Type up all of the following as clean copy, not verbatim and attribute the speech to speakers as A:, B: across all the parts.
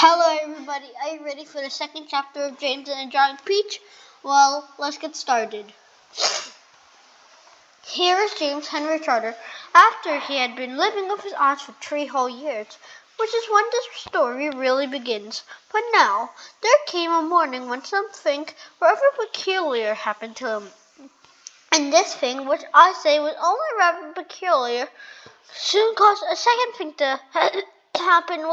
A: Hello everybody, are you ready for the second chapter of James and the Giant Peach? Well, let's get started. Here is James Henry Charter after he had been living with his aunts for 3 whole years, which is when this story really begins. But now, there came a morning when something rather peculiar happened to him. And this thing, which I say was only rather peculiar, soon caused a second thing to happen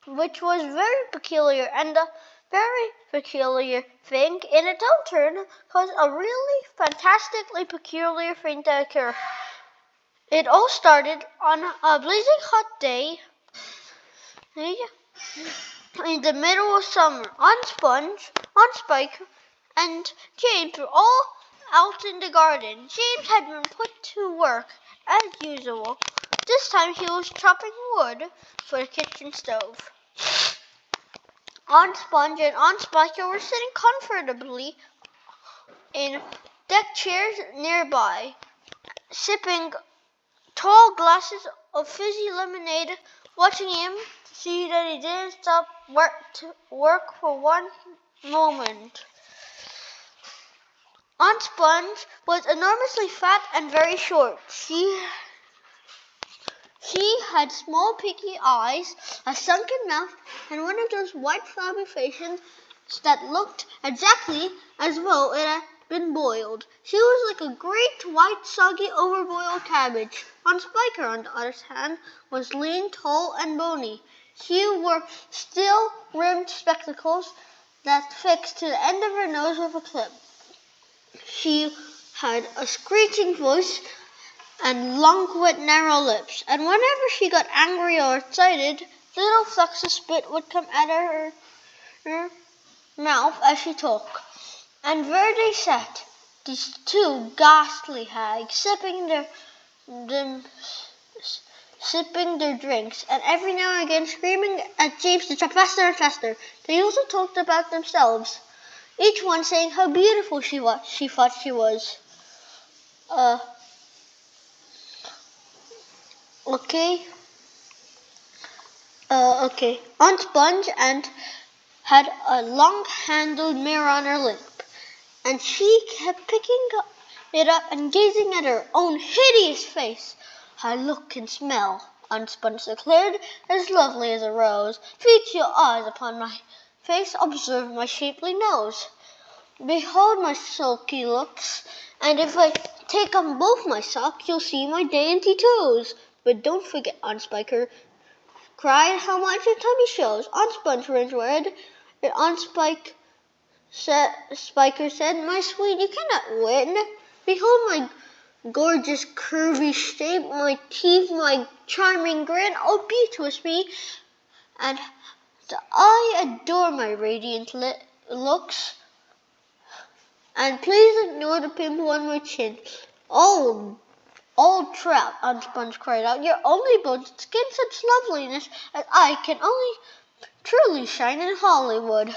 A: which was very peculiar, and the very peculiar thing in its own turn caused a really fantastically peculiar thing to occur. It all started on a blazing hot day in the middle of summer. On Spike, and James were all out in the garden. James had been put to work as usual. This time he was chopping wood for the kitchen stove. Aunt Sponge and Aunt Spiker were sitting comfortably in deck chairs nearby, sipping tall glasses of fizzy lemonade, watching him see that he didn't stop work for one moment. Aunt Sponge was enormously fat and very short. She had small picky eyes, a sunken mouth, and one of those white flabby faces that looked exactly as though it had been boiled. She was like a great white soggy overboiled cabbage. Aunt Spiker, on the other hand, was lean, tall, and bony. She wore steel-rimmed spectacles that fixed to the end of her nose with a clip. She had a screeching voice and long, wet, narrow lips, and whenever she got angry or excited, little flecks of spit would come out of her mouth as she talked. And there they sat, these two ghastly hags, sipping their drinks, and every now and again screaming at James to chop faster and faster. They also talked about themselves, each one saying how beautiful she thought she was. Okay. Aunt Sponge had a long-handled mirror on her lap, and she kept picking it up and gazing at her own hideous face. "Her look and smell," Aunt Sponge declared, "as lovely as a rose. Feast your eyes upon my face, observe my shapely nose. Behold my sulky looks, and if I take on both my socks, you'll see my dainty toes. But don't forget, Aunt Spiker cried, how much your tummy shows." Aunt Sponge turned red, and Aunt Spiker said, "My sweet, you cannot win. Behold my gorgeous curvy shape, my teeth, my charming grin. Oh, be to me, and I adore my radiant looks. And please ignore the pimple on my chin." "Oh, old trout," Aunt Sponge cried out, "your only bones and skin such loveliness as I can only truly shine in Hollywood."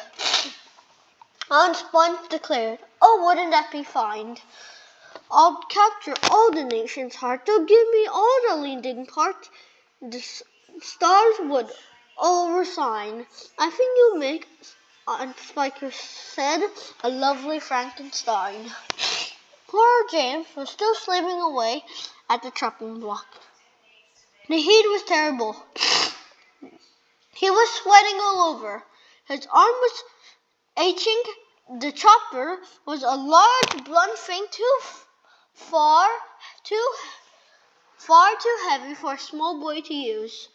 A: Aunt Sponge declared, "Oh, wouldn't that be fine? I'll capture all the nation's heart. They'll give me all the leading part. The stars would all resign. I think you'll make," Aunt Spiker said, "a lovely Frankenstein." Poor James was still slaving away at the chopping block. The heat was terrible. He was sweating all over. His arm was aching. The chopper was a large, blunt thing far too heavy for a small boy to use.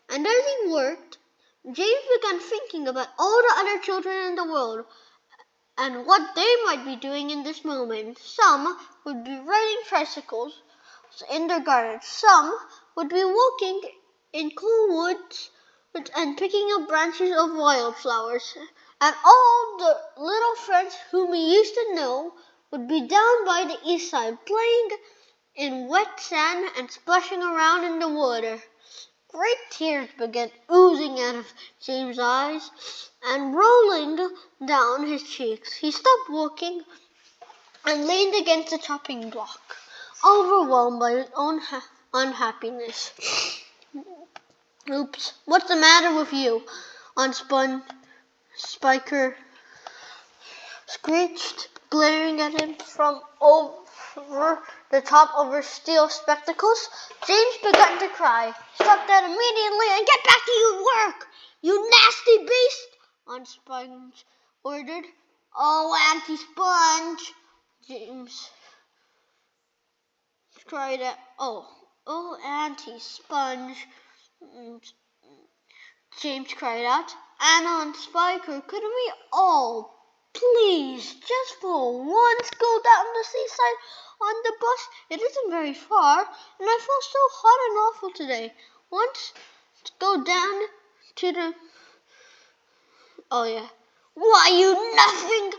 A: And as he worked, James began thinking about all the other children in the world and what they might be doing in this moment. Some would be riding tricycles in their gardens. Some would be walking in cool woods and picking up branches of wildflowers. And all the little friends whom he used to know would be down by the east side, playing in wet sand and splashing around in the water. Great tears began oozing out of James' eyes and rolling down his cheeks. He stopped walking and leaned against the chopping block, overwhelmed by his own unhappiness. Oops, what's the matter with you? Spiker screeched, glaring at him from over the top of her steel spectacles. James began to cry. Stop that immediately and get back to your work, you nasty beast! Aunt Sponge ordered. Oh, Auntie Sponge! James cried out. Oh, Auntie Sponge! James cried out. Anna and Spiker, couldn't we all please, just for once, go down the seaside on the bus? It isn't very far, and I feel so hot and awful today. Want to go down to the... Oh, yeah. Why, you nothing,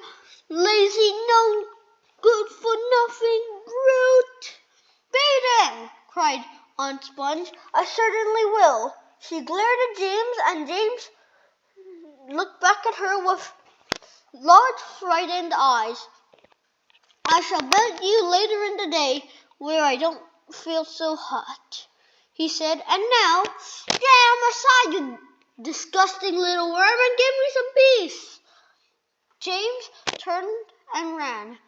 A: lazy, no good for nothing brute! Beat him! Cried Aunt Sponge. I certainly will. She glared at James, and James looked back at her with large, frightened eyes. I shall bet you later in the day where I don't feel so hot, he said. And now, get on my side, you disgusting little worm, and give me some peace. James turned and ran.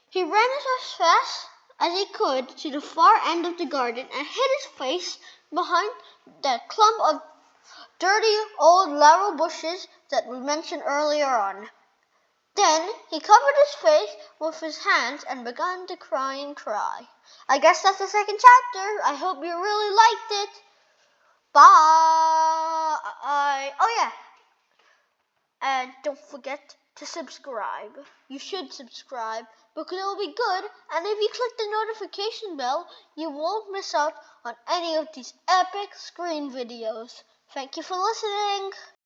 A: He ran as fast as he could to the far end of the garden and hid his face behind that clump of dirty old laurel bushes that we mentioned earlier on. Then he covered his face with his hands and began to cry and cry. I guess that's the second chapter. I hope you really liked it. Bye. Oh yeah. And don't forget to subscribe. You should subscribe because it will be good. And if you click the notification bell, you won't miss out on any of these epic screen videos. Thank you for listening.